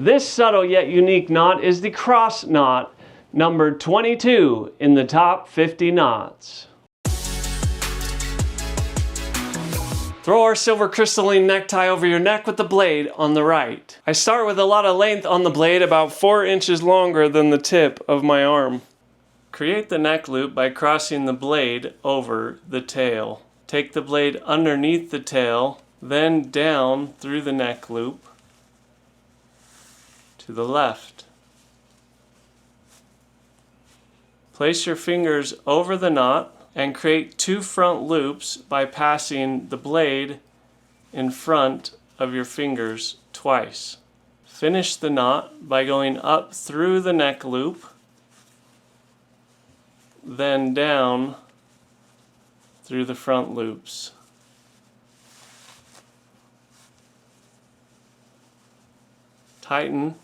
This subtle yet unique knot is the cross knot, numbered 22 in the top 50 knots. Throw our silver crystalline necktie over your neck with the blade on the right. I start with a lot of length on the blade, about 4 inches longer than the tip of my arm. Create the neck loop by crossing the blade over the tail. Take the blade underneath the tail, then down through the neck loop to the left. Place your fingers over the knot and create 2 front loops by passing the blade in front of your fingers twice. Finish the knot by going up through the neck loop, then down through the front loops. Tighten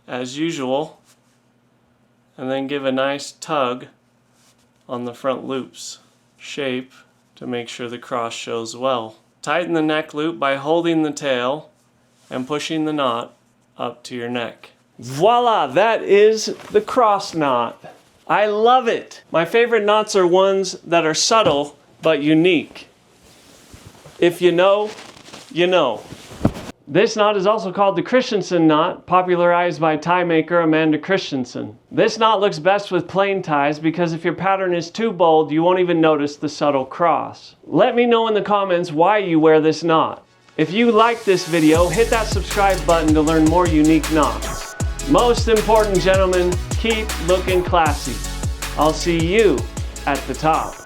as usual, and then give a nice tug on the front loops shape to make sure the cross shows well. Tighten the neck loop by holding the tail and pushing the knot up to your neck. Voila, that is the cross knot. I love it. My favorite knots are ones that are subtle but unique. If you know, you know. This knot is also called the Christensen knot, popularized by tie maker Amanda Christensen. This knot looks best with plain ties because if your pattern is too bold, you won't even notice the subtle cross. Let me know in the comments why you wear this knot. If you like this video, hit that subscribe button to learn more unique knots. Most important, gentlemen, keep looking classy. I'll see you at the top.